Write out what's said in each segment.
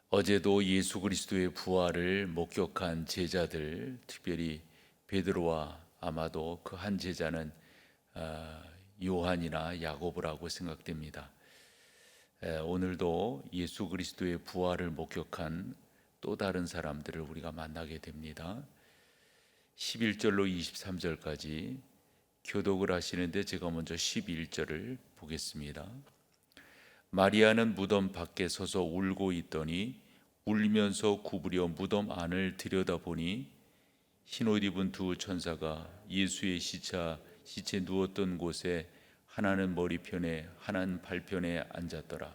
어제도 예수 그리스도의 부활을 목격한 제자들, 특별히 베드로와 아마도 그 한 제자는 요한이나 야고보라고 생각됩니다. 오늘도 예수 그리스도의 부활을 목격한 또 다른 사람들을 우리가 만나게 됩니다. 11절로 23절까지 교독을 하시는데 제가 먼저 11절을 보겠습니다. 마리아는 무덤 밖에 서서 울고 있더니 울면서 구부려 무덤 안을 들여다보니 흰옷 입은 두 천사가 예수의 시체 누웠던 곳에 하나는 머리편에 하나는 발편에 앉았더라.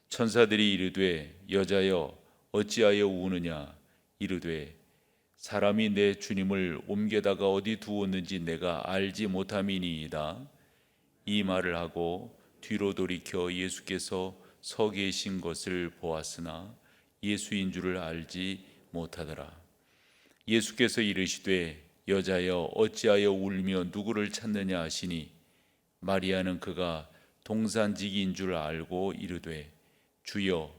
천사들이 이르되 여자여 어찌하여 우느냐. 이르되 사람이 내 주님을 옮겨다가 어디 두었는지 내가 알지 못함이니이다. 이 말을 하고 뒤로 돌이켜 예수께서 서 계신 것을 보았으나 예수인 줄을 알지 못하더라. 예수께서 이르시되 여자여 어찌하여 울며 누구를 찾느냐 하시니 마리아는 그가 동산지기인 줄 알고 이르되 주여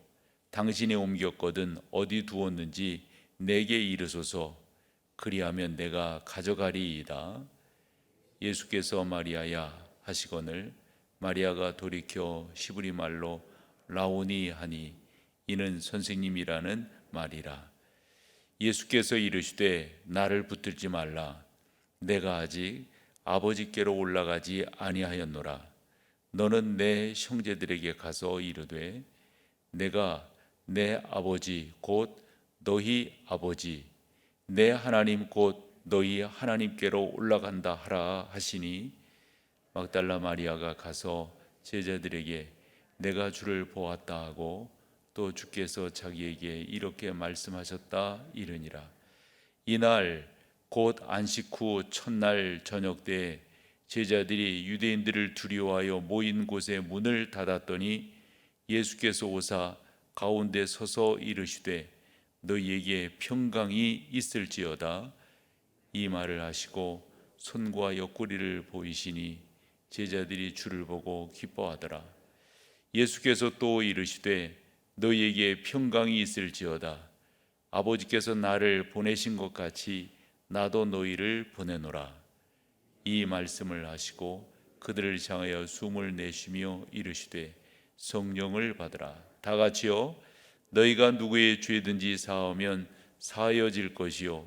당신이 옮겼거든 어디 두었는지 내게 이르소서. 그리하면 내가 가져가리이다. 예수께서 마리아야 하시거늘 마리아가 돌이켜 시브리 말로 라오니 하니 이는 선생님이라는 말이라. 예수께서 이르시되 나를 붙들지 말라. 내가 아직 아버지께로 올라가지 아니하였노라. 너는 내 형제들에게 가서 이르되 내가 내 아버지 곧 너희 아버지 내 하나님 곧 너희 하나님께로 올라간다 하라 하시니 막달라 마리아가 가서 제자들에게 내가 주를 보았다 하고 또 주께서 자기에게 이렇게 말씀하셨다 이르니라. 이날 곧 안식 후 첫날 저녁 때 제자들이 유대인들을 두려워하여 모인 곳에 문을 닫았더니 예수께서 오사 가운데 서서 이르시되 너희에게 평강이 있을지어다. 이 말을 하시고 손과 옆구리를 보이시니 제자들이 주를 보고 기뻐하더라. 예수께서 또 이르시되 너희에게 평강이 있을지어다. 아버지께서 나를 보내신 것 같이 나도 너희를 보내노라. 이 말씀을 하시고 그들을 향하여 숨을 내쉬며 이르시되 성령을 받으라. 다 같이요. 너희가 누구의 죄든지 사하면 사하여질 것이요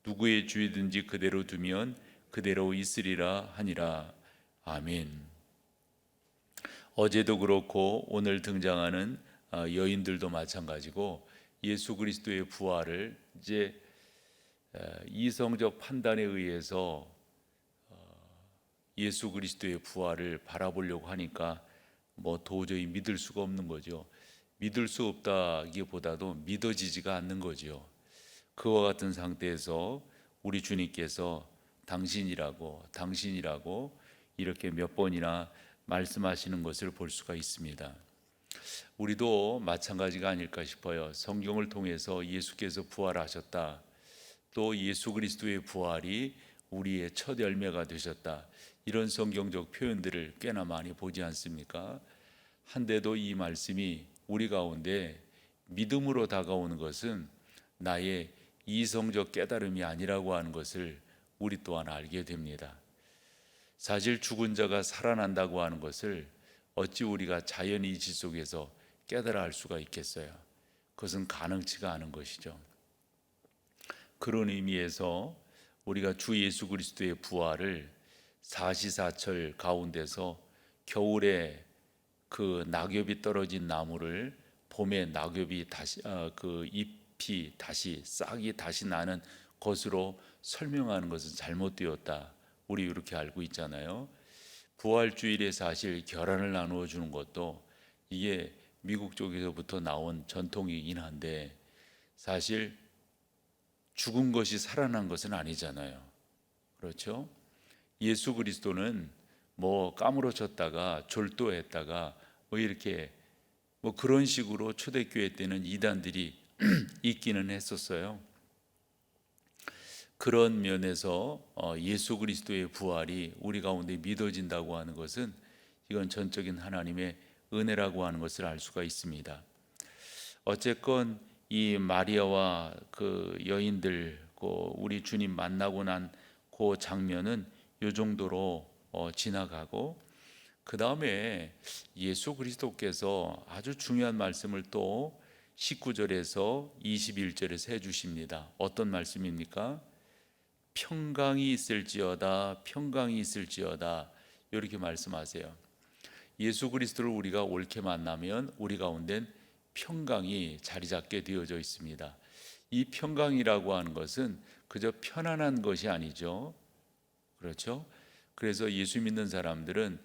누구의 죄든지 그대로 두면 그대로 있으리라 하니라. 아멘. 어제도 그렇고 오늘 등장하는 여인들도 마찬가지고 예수 그리스도의 부활을 이제 이성적 판단에 의해서 예수 그리스도의 부활을 바라보려고 하니까 뭐 도저히 믿을 수가 없는 거죠. 믿을 수 없다기보다도 믿어지지가 않는 거죠. 그와 같은 상태에서 우리 주님께서 당신이라고 이렇게 몇 번이나 말씀하시는 것을 볼 수가 있습니다. 우리도 마찬가지가 아닐까 싶어요. 성경을 통해서 예수께서 부활하셨다. 또 예수 그리스도의 부활이 우리의 첫 열매가 되셨다. 이런 성경적 표현들을 꽤나 많이 보지 않습니까? 한데도 이 말씀이 우리 가운데 믿음으로 다가오는 것은 나의 이성적 깨달음이 아니라고 하는 것을 우리 또한 알게 됩니다. 사실 죽은 자가 살아난다고 하는 것을 어찌 우리가 자연이치 속에서 깨달아 알 수가 있겠어요? 그것은 가능치가 않은 것이죠. 그런 의미에서 우리가 주 예수 그리스도의 부활을 사시사철 가운데서 겨울에 그 낙엽이 떨어진 나무를 봄에 낙엽이 다시 그 잎이 다시 싹이 다시 나는 것으로 설명하는 것은 잘못되었다. 우리 이렇게 알고 있잖아요. 부활주일에 사실 계란을 나누어 주는 것도 이게 미국 쪽에서부터 나온 전통이긴 한데 사실 죽은 것이 살아난 것은 아니잖아요. 그렇죠? 예수 그리스도는 뭐 까무러쳤다가 졸도했다가 뭐 이렇게 뭐 그런 식으로 초대교회 때는 이단들이 있기는 했었어요. 그런 면에서 예수 그리스도의 부활이 우리 가운데 믿어진다고 하는 것은 이건 전적인 하나님의 은혜라고 하는 것을 알 수가 있습니다. 어쨌건 이 마리아와 그 여인들 그 우리 주님 만나고 난 그 장면은 요 정도로 지나가고, 그 다음에 예수 그리스도께서 아주 중요한 말씀을 또 19절에서 21절에서 해주십니다. 어떤 말씀입니까? 평강이 있을지어다, 평강이 있을지어다, 이렇게 말씀하세요. 예수 그리스도를 우리가 옳게 만나면 우리 가운데는 평강이 자리 잡게 되어져 있습니다. 이 평강이라고 하는 것은 그저 편안한 것이 아니죠. 그렇죠? 그래서 예수 믿는 사람들은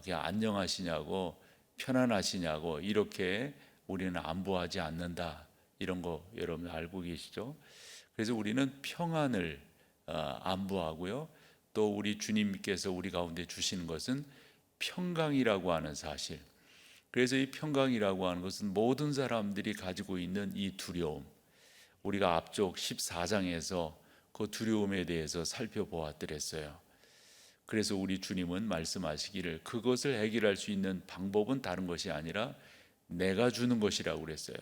그냥 안녕하시냐고, 편안하시냐고 이렇게 우리는 안부하지 않는다. 이런 거 여러분 알고 계시죠? 그래서 우리는 평안을 안부하고요. 또 우리 주님께서 우리 가운데 주시는 것은 평강이라고 하는 사실. 그래서 이 평강이라고 하는 것은 모든 사람들이 가지고 있는 이 두려움, 우리가 앞쪽 14장에서 그 두려움에 대해서 살펴보았더랬어요. 그래서 우리 주님은 말씀하시기를 그것을 해결할 수 있는 방법은 다른 것이 아니라 내가 주는 것이라고 그랬어요.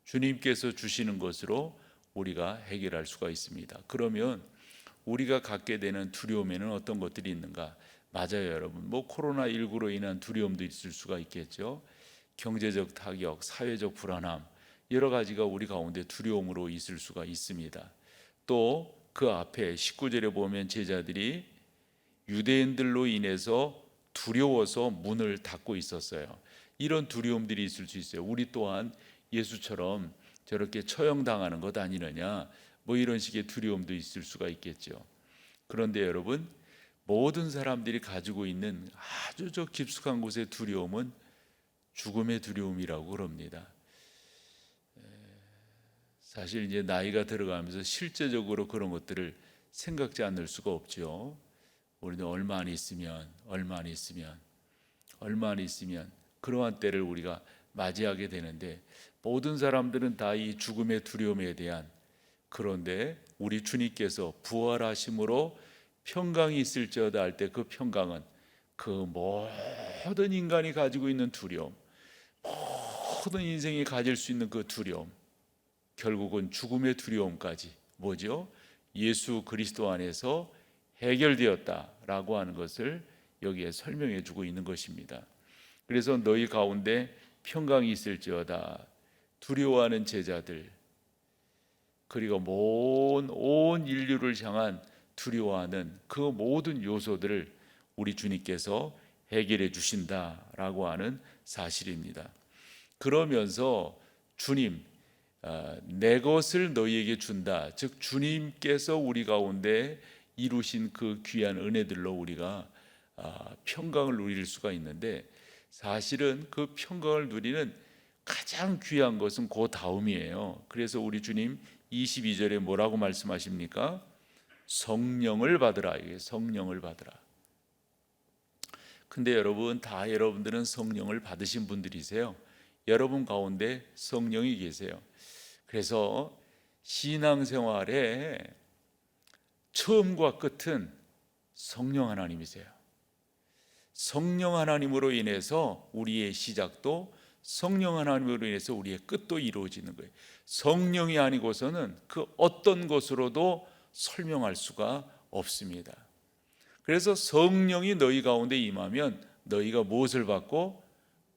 주님께서 주시는 것으로 우리가 해결할 수가 있습니다. 그러면 우리가 갖게 되는 두려움에는 어떤 것들이 있는가? 맞아요, 여러분. 뭐 코로나19로 인한 두려움도 있을 수가 있겠죠. 경제적 타격, 사회적 불안함, 여러 가지가 우리 가운데 두려움으로 있을 수가 있습니다. 또 그 앞에 19절에 보면 제자들이 유대인들로 인해서 두려워서 문을 닫고 있었어요. 이런 두려움들이 있을 수 있어요. 우리 또한 예수처럼 저렇게 처형당하는 것 아니느냐, 뭐 이런 식의 두려움도 있을 수가 있겠죠. 그런데 여러분, 모든 사람들이 가지고 있는 아주 저 깊숙한 곳의 두려움은 죽음의 두려움이라고 그럽니다. 사실 이제 나이가 들어가면서 실제적으로 그런 것들을 생각지 않을 수가 없죠. 우리는 얼마 안 있으면 그러한 때를 우리가 맞이하게 되는데, 모든 사람들은 다 이 죽음의 두려움에 대한, 그런데 우리 주님께서 부활하심으로 평강이 있을지어다 할 때 그 평강은 그 모든 인간이 가지고 있는 두려움, 모든 인생이 가질 수 있는 그 두려움, 결국은 죽음의 두려움까지 뭐죠? 예수 그리스도 안에서 해결되었다라고 하는 것을 여기에 설명해 주고 있는 것입니다. 그래서 너희 가운데 평강이 있을지어다, 두려워하는 제자들, 그리고 온 인류를 향한 두려워하는 그 모든 요소들을 우리 주님께서 해결해 주신다라고 하는 사실입니다. 그러면서 주님, 내 것을 너희에게 준다, 즉 주님께서 우리 가운데 이루신 그 귀한 은혜들로 우리가 평강을 누릴 수가 있는데, 사실은 그 평강을 누리는 가장 귀한 것은 그 다음이에요. 그래서 우리 주님 22절에 뭐라고 말씀하십니까? 성령을 받으라. 이게 성령을 받으라. 근데 여러분, 다 여러분들은 성령을 받으신 분들이세요. 여러분 가운데 성령이 계세요. 그래서 신앙생활의 처음과 끝은 성령 하나님이세요. 성령 하나님으로 인해서 우리의 시작도, 성령 하나님으로 인해서 우리의 끝도 이루어지는 거예요. 성령이 아니고서는 그 어떤 것으로도 설명할 수가 없습니다. 그래서 성령이 너희 가운데 임하면 너희가 무엇을 받고?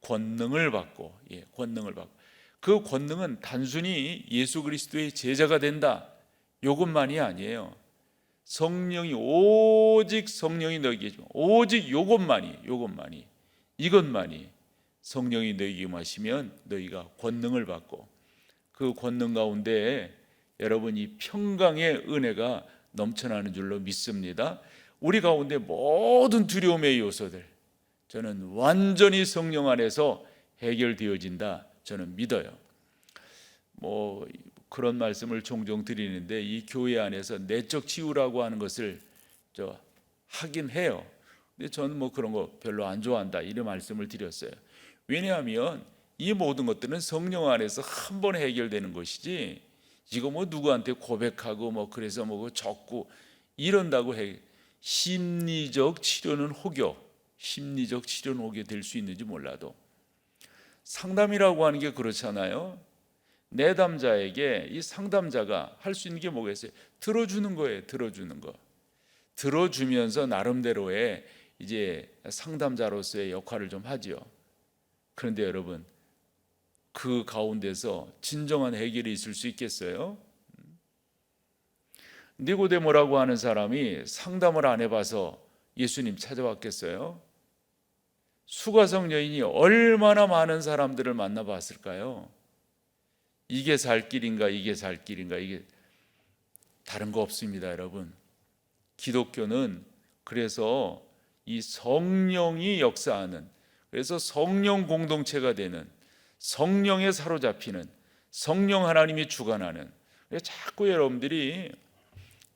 권능을 받고, 권능을 받고. 그 권능은 단순히 예수 그리스도의 제자가 된다, 이것만이 아니에요. 성령이, 오직 성령이 너희에게 임하시면, 오직 이것만이 성령이 너희에게 임하시면 너희가 권능을 받고, 그 권능 가운데 여러분 이 평강의 은혜가 넘쳐나는 줄로 믿습니다. 우리 가운데 모든 두려움의 요소들, 저는 완전히 성령 안에서 해결되어진다, 저는 믿어요. 뭐 그런 말씀을 종종 드리는데, 이 교회 안에서 내적 치유라고 하는 것을 하긴 해요. 근데 저는 뭐 그런 거 별로 안 좋아한다, 이런 말씀을 드렸어요. 왜냐하면 이 모든 것들은 성령 안에서 한 번에 해결되는 것이지, 이거 뭐 누구한테 고백하고 뭐 그래서 뭐 적고 이런다고 해 심리적 치료는 혹여 될 수 있는지 몰라도, 상담이라고 하는 게 그렇잖아요. 내담자에게 이 상담자가 할 수 있는 게 뭐겠어요? 들어주는 거예요. 들어주는 거. 들어주면서 나름대로의 이제 상담자로서의 역할을 좀 하지요. 그런데 여러분, 그 가운데서 진정한 해결이 있을 수 있겠어요? 니고데모라고 하는 사람이 상담을 안 해봐서 예수님 찾아왔겠어요? 수가성 여인이 얼마나 많은 사람들을 만나봤을까요? 이게 살 길인가, 이게 살 길인가, 이게 다른 거 없습니다, 여러분. 기독교는 그래서 이 성령이 역사하는, 그래서 성령 공동체가 되는, 성령에 사로잡히는, 성령 하나님이 주관하는, 자꾸 여러분들이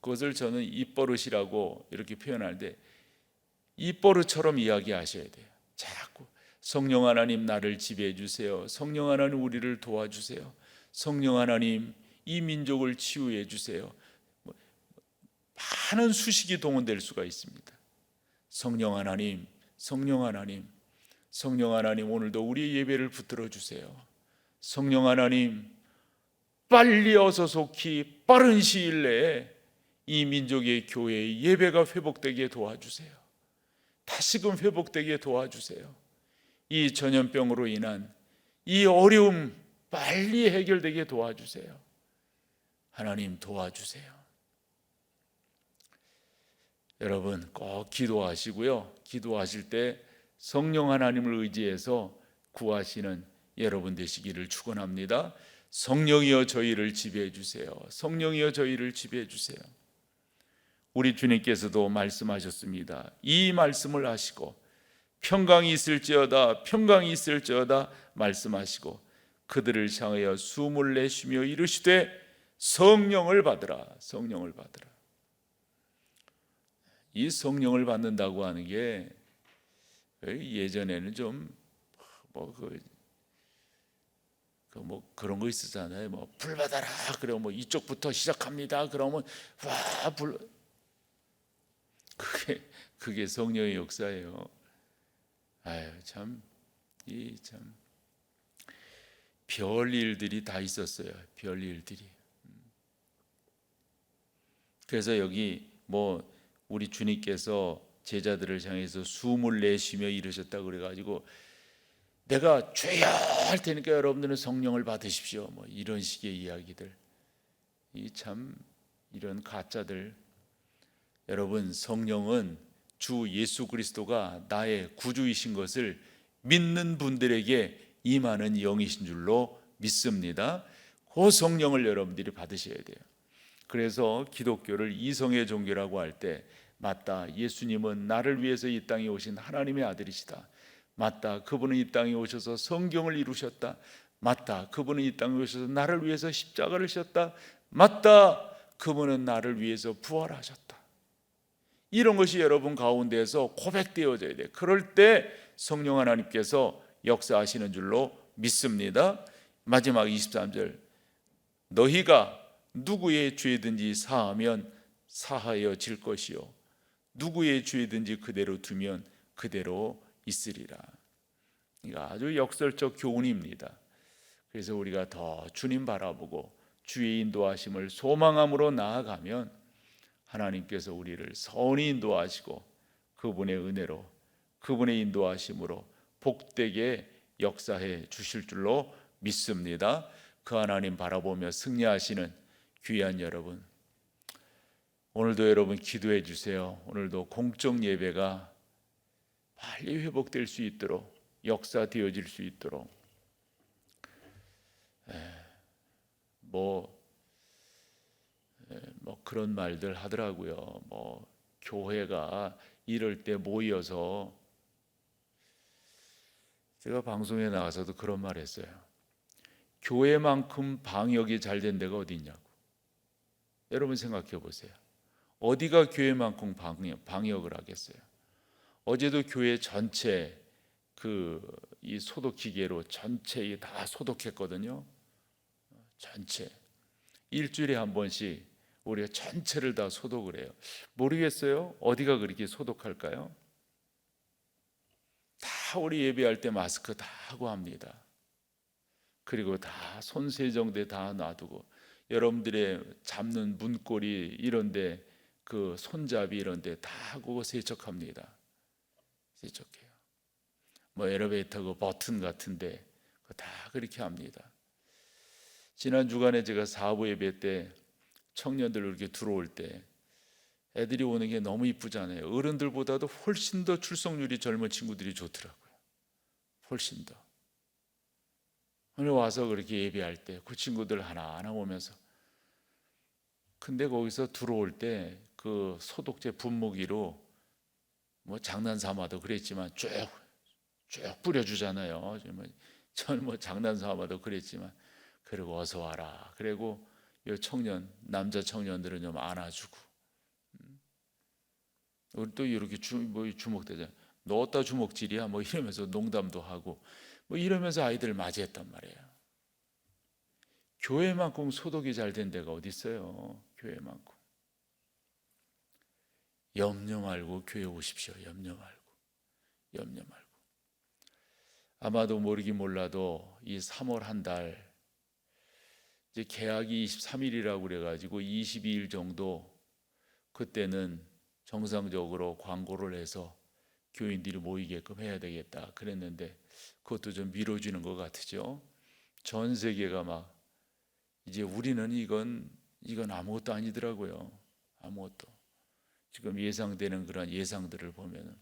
그것을 저는 입버릇이라고 이렇게 표현하는데, 입버릇처럼 이야기하셔야 돼요. 자꾸 성령 하나님 나를 지배해 주세요. 성령 하나님 우리를 도와주세요. 성령 하나님 이 민족을 치유해 주세요. 많은 수식이 동원될 수가 있습니다. 성령 하나님, 성령 하나님, 성령 하나님 오늘도 우리의 예배를 붙들어 주세요. 성령 하나님 빨리 어서 속히 빠른 시일 내에 이 민족의 교회의 예배가 회복되게 도와주세요. 다시금 회복되게 도와주세요. 이 전염병으로 인한 이 어려움 빨리 해결되게 도와주세요. 하나님 도와주세요. 여러분 꼭 기도하시고요. 기도하실 때 성령 하나님을 의지해서 구하시는 여러분 되시기를 축원합니다. 성령이여 저희를 지배해 주세요. 성령이여 저희를 지배해 주세요. 우리 주님께서도 말씀하셨습니다. 이 말씀을 하시고 평강이 있을지어다 평강이 있을지어다 말씀하시고 그들을 향하여 숨을 내쉬며 이르시되 성령을 받으라 성령을 받으라. 이 성령을 받는다고 하는 게 예전에는 좀 그런 거 있었잖아요. 불 받아라 그러면 이쪽부터 시작합니다. 그러면 불 그게 성령의 역사예요. 아유 참 별일들이 다 있었어요. 별일들이. 그래서 여기 우리 주님께서 제자들을 향해서 숨을 내쉬며 이르셨다 그래가지고 내가 죄야 할 테니까 여러분들은 성령을 받으십시오. 이런 식의 이야기들. 이런 가짜들. 여러분 성령은 주 예수 그리스도가 나의 구주이신 것을 믿는 분들에게 임하는 영이신 줄로 믿습니다. 그 성령을 여러분들이 받으셔야 돼요. 그래서 기독교를 이성의 종교라고 할 때 맞다 예수님은 나를 위해서 이 땅에 오신 하나님의 아들이시다. 맞다 그분은 이 땅에 오셔서 성경을 이루셨다. 맞다 그분은 이 땅에 오셔서 나를 위해서 십자가를 지셨다. 맞다 그분은 나를 위해서 부활하셨다. 이런 것이 여러분 가운데에서 고백되어져야 돼요. 그럴 때 성령 하나님께서 역사하시는 줄로 믿습니다. 마지막 23절 너희가 누구의 죄든지 사하면 사하여질 것이요 누구의 죄든지 그대로 두면 그대로 있으리라. 이거 아주 역설적 교훈입니다. 그래서 우리가 더 주님 바라보고 주의 인도하심을 소망함으로 나아가면 하나님께서 우리를 선히 인도하시고 그분의 은혜로 그분의 인도하심으로 복되게 역사해 주실 줄로 믿습니다. 그 하나님 바라보며 승리하시는 귀한 여러분, 오늘도 여러분 기도해 주세요. 오늘도 공적 예배가 빨리 회복될 수 있도록 역사되어질 수 있도록 그런 말들 하더라고요. 교회가 이럴 때 모여서 제가 방송에 나가서도 그런 말 했어요. 교회만큼 방역이 잘 된 데가 어디 있냐고. 여러분 생각해 보세요. 어디가 교회만큼 방역을 하겠어요? 어제도 교회 전체 이 소독 기계로 전체 다 소독했거든요. 전체 일주일에 한 번씩 우리가 전체를 다 소독을 해요. 모르겠어요. 어디가 그렇게 소독할까요? 다 우리 예배할 때 마스크 다 하고 합니다. 그리고 다 손세정대 다 놔두고 여러분들의 잡는 문고리 이런데 그 손잡이 이런데 다 그거 세척합니다. 세척해요. 뭐 엘리베이터 그 버튼 같은데 그거 다 그렇게 합니다. 지난 주간에 제가 사부 예배 때 청년들 이렇게 들어올 때 애들이 오는 게 너무 이쁘잖아요. 어른들보다도 훨씬 더 출석률이 젊은 친구들이 좋더라고요. 훨씬 더. 오늘 와서 그렇게 예배할 때 그 친구들 하나하나 오면서, 근데 거기서 들어올 때 그 소독제 분무기로 뭐 장난 삼아도 그랬지만 쭉 뿌려주잖아요. 저는 뭐 장난 삼아도 그랬지만, 그리고 어서 와라. 그리고 이 청년 남자 청년들은 좀 안아주고, 우리 또 이렇게 주먹대잖아요. 너 어디다 주먹질이야? 뭐 이러면서 농담도 하고 뭐 이러면서 아이들을 맞이했단 말이에요. 교회만큼 소독이 잘 된 데가 어디 있어요? 교회만큼. 염려 말고 교회 오십시오. 염려 말고. 아마도 모르긴 몰라도 이 3월 한 달, 이제 개학이 23일이라고 그래가지고 22일 정도, 그때는 정상적으로 광고를 해서 교인들이 모이게끔 해야 되겠다 그랬는데 그것도 좀 미뤄지는 것 같으죠. 전 세계가 막 이제 우리는 이건 아무것도 아니더라고요. 아무것도. 지금 예상되는 그런 예상들을 보면은,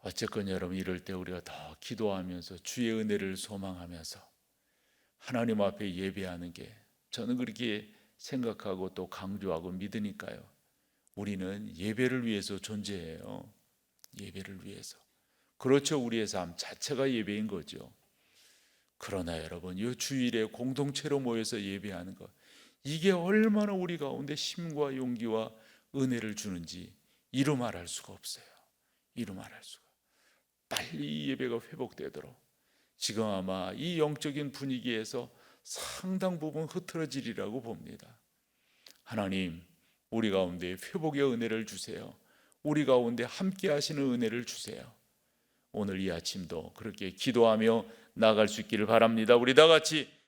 어쨌건 여러분 이럴 때 우리가 더 기도하면서 주의 은혜를 소망하면서 하나님 앞에 예배하는 게, 저는 그렇게 생각하고 또 강조하고 믿으니까요. 우리는 예배를 위해서 존재해요. 예배를 위해서. 그렇죠. 우리의 삶 자체가 예배인 거죠. 그러나 여러분, 이 주일에 공동체로 모여서 예배하는 것, 이게 얼마나 우리 가운데 힘과 용기와 은혜를 주는지 이루 말할 수가 없어요. 이루 말할 수가. 빨리 이 예배가 회복되도록, 지금 아마 이 영적인 분위기에서 상당 부분 흐트러지리라고 봅니다. 하나님, 우리 가운데 회복의 은혜를 주세요. 우리 가운데 함께 하시는 은혜를 주세요. 오늘 이 아침도 그렇게 기도하며 나갈 수 있기를 바랍니다. 우리 다 같이